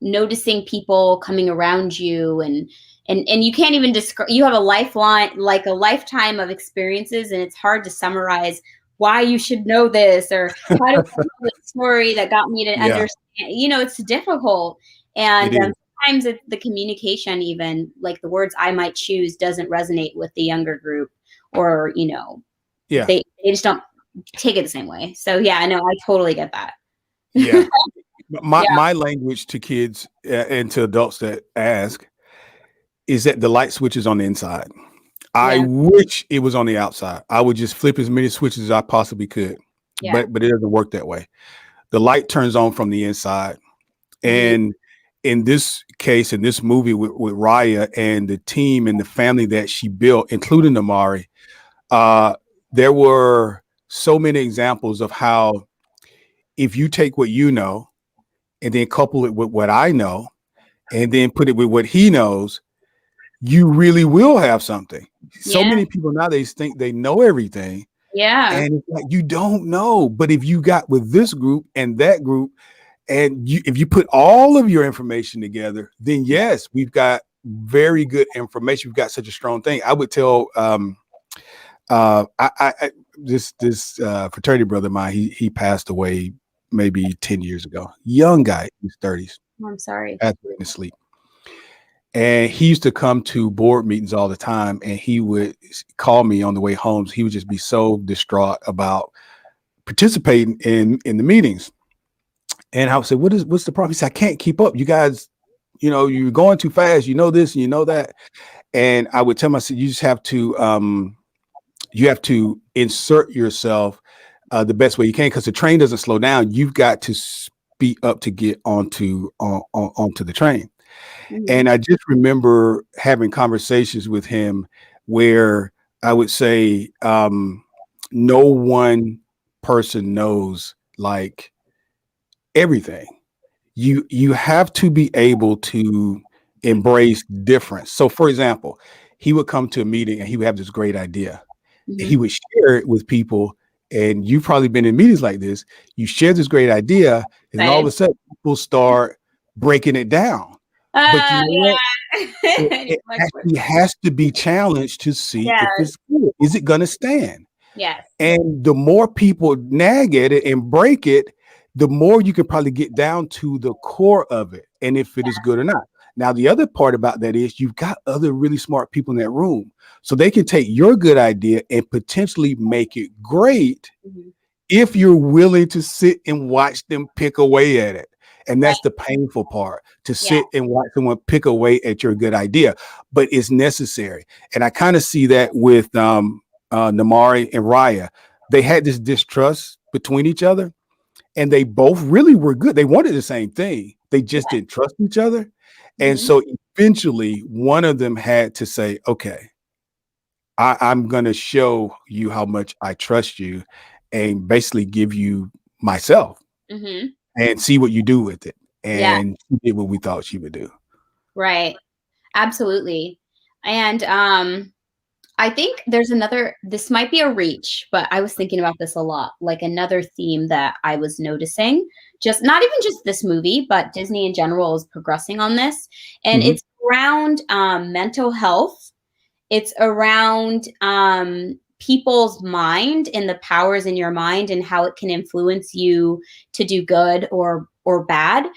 noticing people coming around you and you can't even describe, you have a lifeline, like a lifetime of experiences, and it's hard to summarize why you should know this or how to tell the story that got me to yeah, understand. You know, it's difficult. it And is. sometimes the communication, even like the words I might choose, doesn't resonate with the younger group, or, you know, Yeah, they just don't take it the same way. So yeah, no, I totally get that. yeah. My Yeah. my language to kids and to adults that ask is that the light switch is on the inside. I Yeah. wish it was on the outside. I would just flip as many switches as I possibly could, Yeah. but it doesn't work that way. The light turns on from the inside, Mhm. and in this case, in this movie with Raya and the team and the family that she built, including Amari, uh, there were so many examples of how if you take what you know and then couple it with what I know, and then put it with what he knows, you really will have something. So Yeah. many people nowadays think they know everything, Yeah. and it's like you don't know. But if you got with this group and that group, and if you put all of your information together, then yes, we've got very good information. We've got such a strong thing. I would tell I this fraternity brother of mine, he passed away maybe 10 years ago. Young guy in his 30s, Oh, I'm sorry. passed away in his sleep. And he used to come to board meetings all the time, and he would call me on the way home. He would just be so distraught about participating in the meetings. And I would say, what's the problem? He said, I can't keep up. You guys, you're going too fast. You know this and you know that. And I would tell myself, you have to insert yourself the best way you can, because the train doesn't slow down. You've got to speed up to get onto the train. Mhm. And I just remember having conversations with him where I would say, no one person knows like everything. You have to be able to embrace difference. So for example, he would come to a meeting and he would have this great idea. He Mhm. would share it with people, and you've probably been in meetings like this. You share this great idea, and then all of Same. a sudden people start breaking it down. But you know what? Yeah. It Like, actually has to be challenged to see if yes. it's good. Is it gonna stand? Yes. And the more people nag at it and break it, the more you can probably get down to the core of it and if it is good or not. Now, the other part about that is you've got other really smart people in that room. So they can take your good idea and potentially make it great Mhm. if you're willing to sit and watch them pick away at it. And that's Right. the painful part, to Yeah. sit and watch someone pick away at your good idea. But it's necessary. And I kind of see that with Namari and Raya. They had this distrust between each other, and they both really were good. They wanted the same thing. They just Yeah. didn't trust each other. And Mhm. so eventually one of them had to say, okay, I'm going to show you how much I trust you and basically give you myself Mhm. and see what you do with it. Yeah. And she did what we thought she would do. Right. Absolutely. And I think there's another, this might be a reach, but I was thinking about this a lot. Like another theme that I was noticing, just not even just this movie, but Disney in general is progressing on this. And Mhm. it's around mental health. It's around people's mind and the powers in your mind and how it can influence you to do good or bad,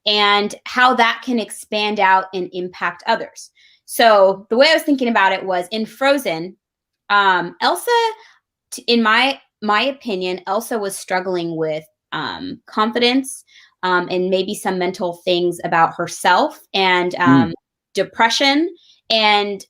and how that can expand out and impact others. So the way I was thinking about it was in Frozen, Elsa, in my opinion, Elsa was struggling with confidence, and maybe some mental things about herself, and Mm. depression, and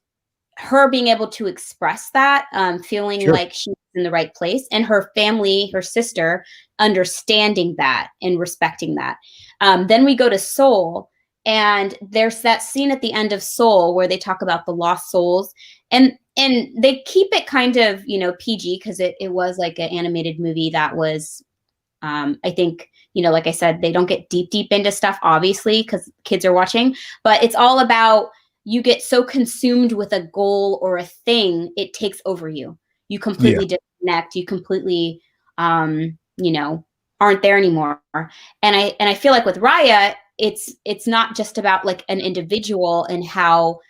her being able to express that, feeling Sure. like she's in the right place, and her family, her sister, understanding that and respecting that. Then we go to Soul, and there's that scene at the end of Soul where they talk about the lost souls, and they keep it kind of, PG, because it was like an animated movie that was, I think, like I said, they don't get deep into stuff, obviously, because kids are watching, but it's all about, you get so consumed with a goal or a thing, it takes over you. You Yeah. completely disconnect. You completely, aren't there anymore. And I feel like with Raya, it's not just about like an individual and how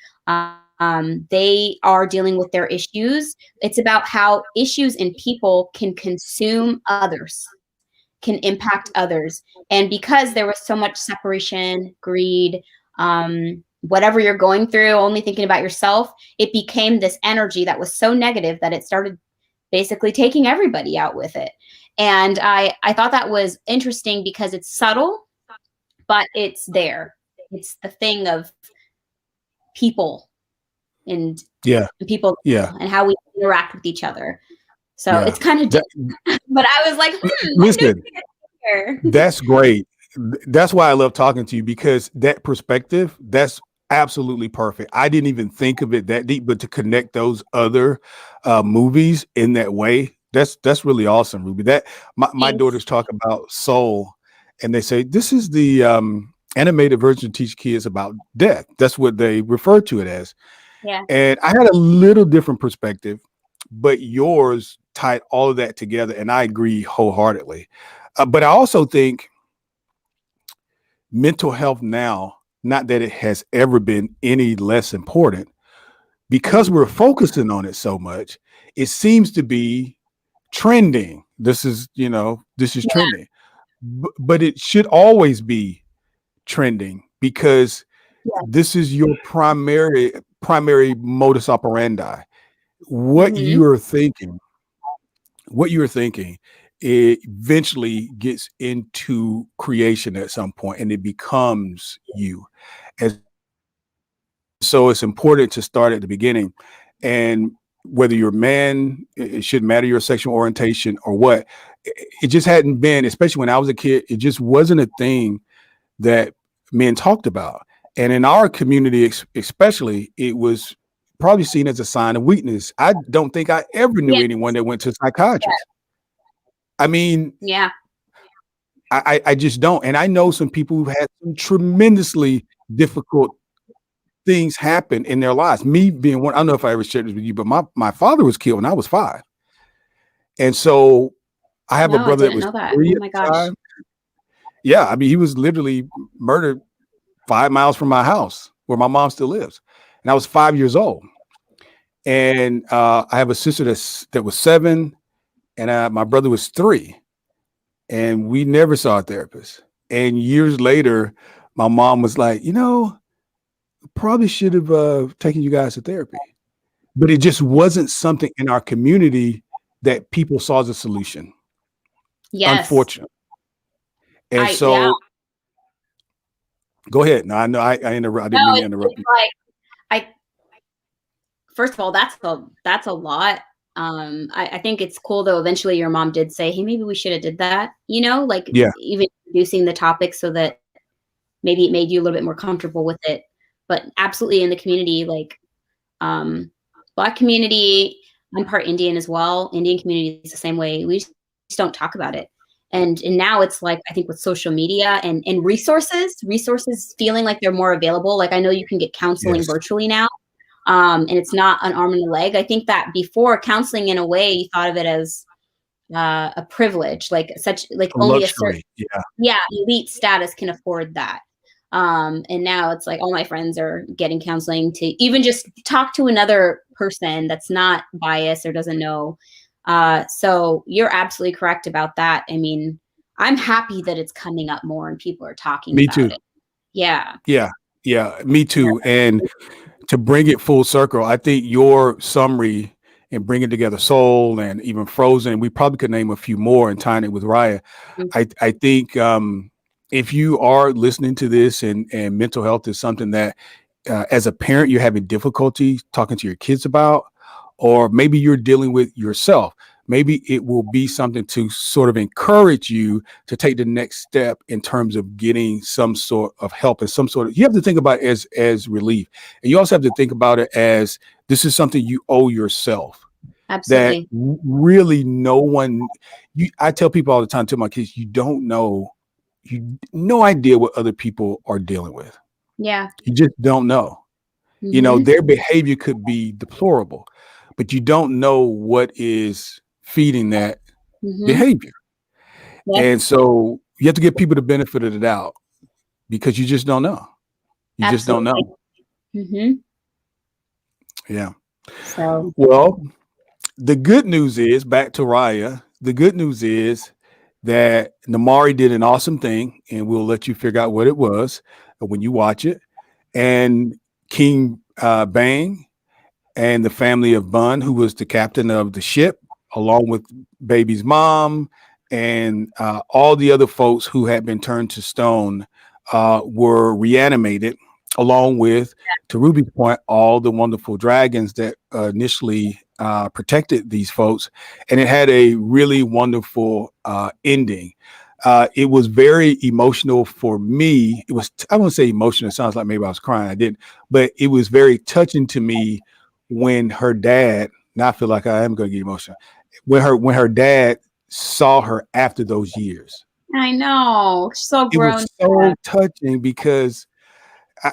they are dealing with their issues. It's about how issues and people can consume others, can impact others. And because there was so much separation, greed, whatever you're going through, only thinking about yourself, it became this energy that was so negative that it started basically taking everybody out with it. And I thought that was interesting because it's subtle, but it's there. It's the thing of people, and, Yeah. and people Yeah. and how we interact with each other. So Yeah. it's kind of That, deep, but I was like, I'm listen, noticing it here. that's great. That's why I love talking to you, because that perspective, that's absolutely perfect. I didn't even think of it that deep, but to connect those other movies in that way, that's really awesome, Ruby. That my Thanks. daughters talk about Soul, and they say this is the animated version to teach kids about death. That's what they refer to it as. Yeah. And I had a little different perspective, but yours tied all of that together, and I agree wholeheartedly. But I also think mental health now, not that it has ever been any less important, because Mhm. we're focusing on it so much, it seems to be trending. This is Yeah. trending, but it should always be trending, because Yeah. this is your primary modus operandi. What Mhm. you're thinking, what you're thinking, it eventually gets into creation at some point, and it becomes you. And so it's important to start at the beginning. And whether you're a man, it shouldn't matter your sexual orientation or what. It just hadn't been, especially when I was a kid, it just wasn't a thing that men talked about. And in our community, especially, it was probably seen as a sign of weakness. I don't think I ever knew anyone Yes. that went to a psychiatrist. I mean, Yeah. I just don't. And I know some people who've had some tremendously difficult things happen in their lives. Me being one, I don't know if I ever shared this with you, but my father was killed when I was 5. And so I have a No, I brother that didn't was know that. 3 Oh at my the gosh. time. Yeah, I mean, he was literally murdered 5 miles from my house where my mom still lives. And I was 5 years old. And I have a sister that was 7, and my brother was 3, and we never saw a therapist. And years later, my mom was like, probably should have taken you guys to therapy. But it just wasn't something in our community that people saw as a solution, Yes. unfortunately. And Yeah. so go ahead. No, I know I No, didn't mean to interrupt it's you. like I first of all, that's a lot. I think it's cool though. Eventually, your mom did say, "Hey, maybe we should have did that." You know, like Yeah, even introducing the topic so that maybe it made you a little bit more comfortable with it. But absolutely, in the community, like um, Black community, I'm part Indian as well. Indian community is the same way. We just don't talk about it. And now it's like I think with social media and resources feeling like they're more available. Like I know you can get counseling yes. virtually now, and it's not an arm and a leg. I think that before counseling, in a way, you thought of it as a privilege, like such like A only a certain luxury. Yeah. yeah elite status can afford that. And now it's like all my friends are getting counseling to even just talk to another person that's not biased or doesn't know. So you're absolutely correct about that. I mean, I'm happy that it's coming up more and people are talking Me about too. it. Yeah. Yeah. Yeah. Me too. And to bring it full circle, I think your summary and bringing together Soul and even Frozen, we probably could name a few more and tying it with Raya. I think if you are listening to this and mental health is something that as a parent you're having difficulty talking to your kids about, or maybe you're dealing with yourself, maybe it will be something to sort of encourage you to take the next step in terms of getting some sort of help and some sort of, you have to think about it as relief, and you also have to think about it as this is something you owe yourself, that Absolutely. really no one, I tell people all the time to my kids, you don't know, you no idea what other people are dealing with. Yeah. You just don't know. You know, Mhm. their behavior could be deplorable, but you don't know what is feeding that Mhm. behavior. Yep. And so you have to give people the benefit of the doubt because you just don't know. You just don't Absolutely. know. Mhm. Yeah. So Well, the good news is, back to Raya, the good news is that Namari did an awesome thing, and we'll let you figure out what it was when you watch it. And King Bang and the family of Bun, who was the captain of the ship, along with baby's mom and all the other folks who had been turned to stone, were reanimated, along with, to Ruby's point, all the wonderful dragons that initially protected these folks. And it had a really wonderful ending. It was very emotional for me. It was, I won't say emotional. It sounds like maybe I was crying. I didn't, but it was very touching to me when her dad, now I feel like I am going to get emotional, when her dad saw her after those years. I know. So It grown was so up. touching because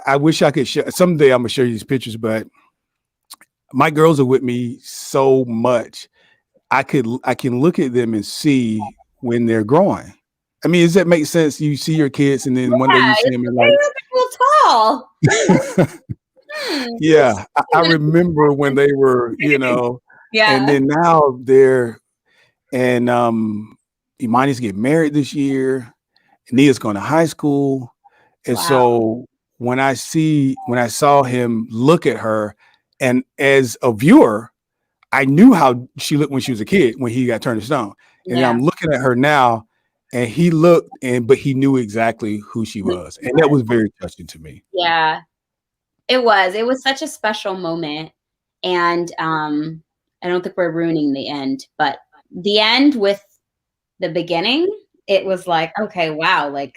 I wish I could show, someday I'm gonna show you these pictures, but my girls are with me so much. I can look at them and see when they're growing. I mean, does that make sense? You see your kids and then one day you Yeah, see it's them and okay, look a little tall. like That's yeah, I remember when they were, and yeah. then now they're, and Imani's getting married this year. Nia's going to high school. And Wow. so when I saw him look at her, and as a viewer, I knew how she looked when she was a kid, when he got turned to stone. And then I'm Yeah. looking at her now, and he looked, but he knew exactly who she Who was. she And that was. was very touching to me. Yeah. It was. It was such a special moment. And I don't think we're ruining the end, but the end with the beginning, it was like, okay, wow, like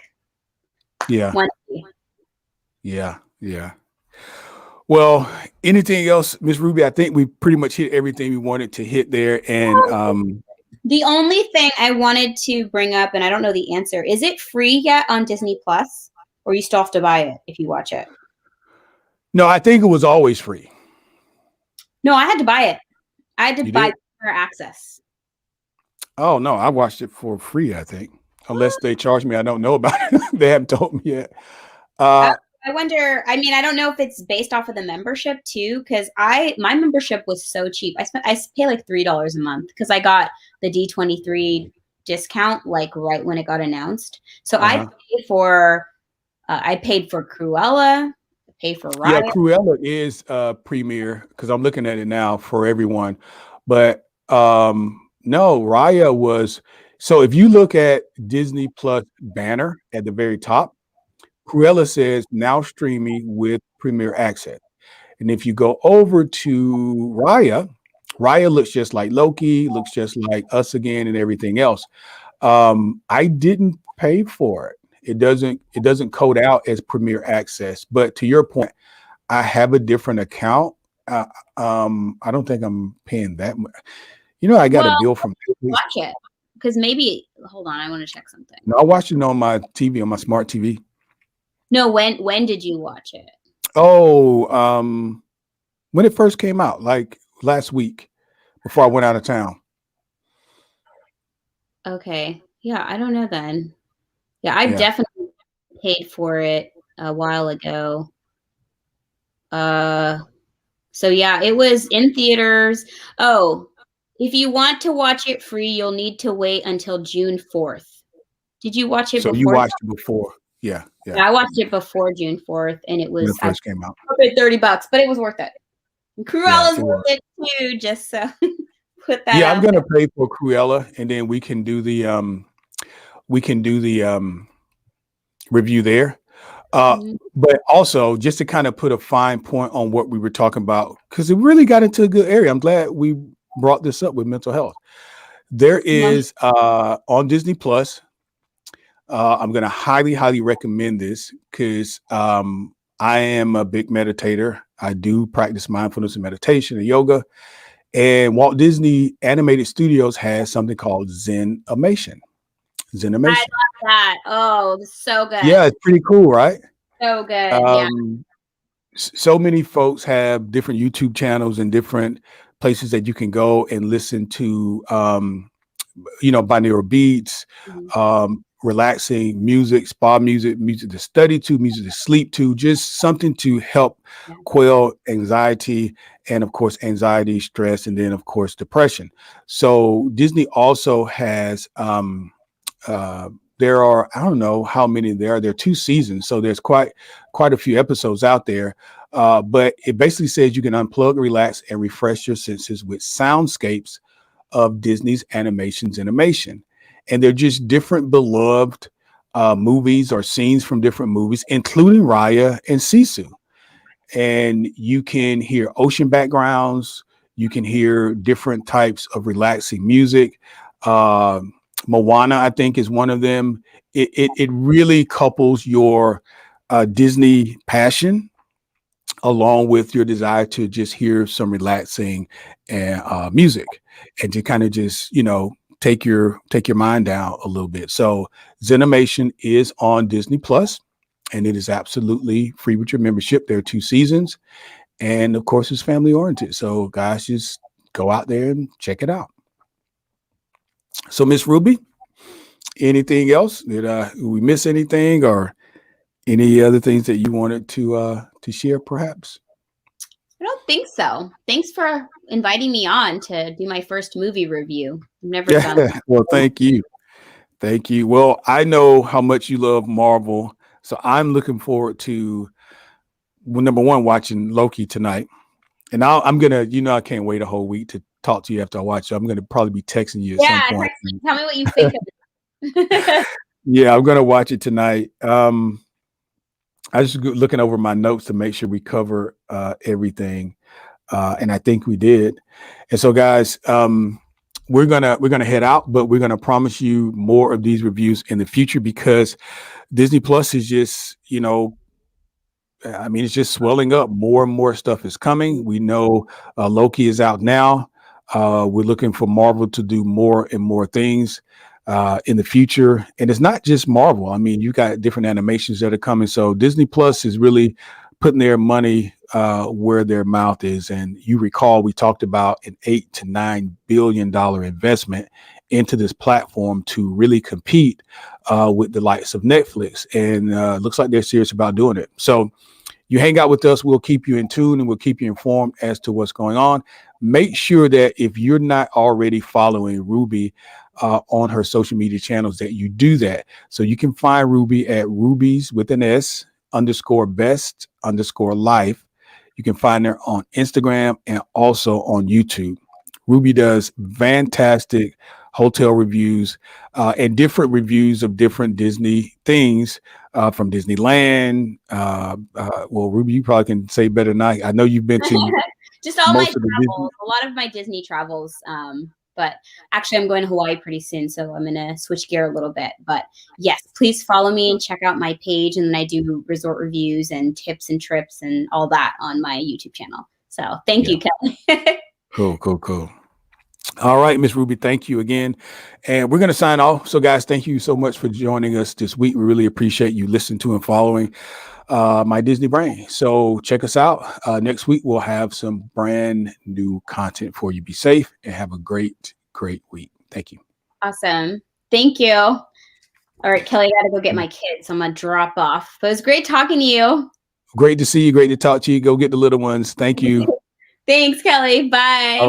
Yeah. one Yeah. Yeah. Well, anything else, Miss Ruby? I think we pretty much hit everything we wanted to hit there. And the only thing I wanted to bring up, and I don't know the answer, is it free yet on Disney Plus? Or you still have to buy it if you watch it? no, I think it was always free. No, I had to buy it. I had to You buy did? for access. Oh no, I watched it for free, I think. Unless they charge me, I don't know about it. They haven't told me yet. I Uh I wonder, I mean, I don't know if it's based off of the membership too, because my membership was so cheap. I pay like $3 a month because I got the D23 discount like right when it got announced. So uh-huh. I paid for Cruella, pay for Yeah, Raya? Cruella is premiere because I'm looking at it now for everyone. But no, Raya was so if you look at Disney Plus banner at the very top, Cruella says now streaming with Premier Access. And if you go over to Raya, Raya looks just like Loki, looks just like Us Again and everything else. I didn't pay for it. It doesn't code out as Premier Access. But to your point, I have a different account. Uh, I don't think I'm paying that much. I got a Well, bill from Netflix. watch it because maybe. Hold on, I want to check something. No, I watched it on my TV, on my smart TV. No, when did you watch it? Oh, when it first came out, like last week before I went out of town. Okay, yeah, I don't know then. Yeah, I Yeah. definitely paid for it a while ago. Uh, so yeah, it was in theaters. Oh, if you want to watch it free, you'll need to wait until June 4th. Did you watch it So you before watched it before. Yeah, yeah. Yeah, I watched it before June 4th, and it When was it I first came out. paid $30, but it was worth it. And Yeah, Cruella's it worth was. it too, just so put that Yeah, I'm out gonna there. pay for Cruella and then we can do the review there. Uh, Mhm. but also just to kind of put a fine point on what we were talking about, because it really got into a good area. I'm glad we brought this up with mental health. There Yeah. is on Disney Plus. I'm going to highly, highly recommend this because I am a big meditator. I do practice mindfulness and meditation and yoga. And Walt Disney Animated Studios has something called Zenimation. I Zenimation. love that. Oh, so Yeah, good. it's pretty cool, right? So good. Yeah. Um, so many folks have different YouTube channels and different places that you can go and listen to binaural beats, Mhm. relaxing music, spa music, music to study to, music to sleep to, just something to help Yeah. quell anxiety and, of course, anxiety, stress, and then, of course, depression. So Disney also has, uh, there are, I don't know how many there are. There are 2 seasons, so there's quite a few episodes out there. But it basically says you can unplug, relax, and refresh your senses with soundscapes of Disney's animation. And they're just different beloved movies or scenes from different movies, including Raya and Sisu. And you can hear ocean backgrounds. You can hear different types of relaxing music. Uh, Moana, I think, is one of them. It really couples your Disney passion along with your desire to just hear some relaxing and music and to kind of just take your mind down a little bit. So Zenimation is on Disney Plus and it is absolutely free with your membership. There are 2 seasons and of course it's family oriented, so guys, just go out there and check it out. So Miss Ruby, anything else? Did we miss anything or any other things that you wanted to share perhaps? I don't think so. Thanks for inviting me on to do my first movie review. I've never done Yeah, well, one. thank you. Thank you. Well, I know how much you love Marvel, so I'm looking forward to number one watching Loki tonight, and I'm gonna, I can't wait a whole week to talk to you after I watch it. I'm gonna probably be texting you at some Yeah, point. text me. Tell me what you think of it. Yeah, I'm gonna watch it tonight. I just looking over my notes to make sure we cover everything, and I think we did. And so, guys, we're gonna head out, but we're gonna promise you more of these reviews in the future because Disney Plus is just, I mean, it's just swelling up. More and more stuff is coming. We know Loki is out now. We're looking for Marvel to do more and more things in the future. And it's not just Marvel. I mean, you got different animations that are coming. So Disney Plus is really putting their money where their mouth is. And you recall we talked about an $8 to $9 billion investment into this platform to really compete with the likes of Netflix. And looks like they're serious about doing it. So you hang out with us, we'll keep you in tune and we'll keep you informed as to what's going on. Make sure that if you're not already following Ruby on her social media channels, that you do that. So you can find Ruby at Ruby's with an S Ruby_best_life. You can find her on Instagram and also on YouTube. Ruby does fantastic hotel reviews and different reviews of different Disney things from Disneyland. Well, Ruby, you probably can say better than I know you've been to Just all my most of the travels, Disney. a lot of my Disney travels. But actually, I'm going to Hawaii pretty soon, so I'm gonna switch gear a little bit. But yes, please follow me and check out my page, and then I do resort reviews and tips and trips and all that on my YouTube channel. So thank Yeah, you, Kelly. cool, cool, cool. All right, Miss Ruby, thank you again. And we're going to sign off. So, guys, thank you so much for joining us this week. We really appreciate you listening to and following my Disney Brain. So, check us out. Next week, we'll have some brand new content for you. Be safe and have a great, great week. Thank you. Awesome. Thank you. All right, Kelly, I got to go get my kids. So I'm going to drop off. But it was great talking to you. Great to see you. Great to talk to you. Go get the little ones. Thank you. Thanks, Kelly. Bye. All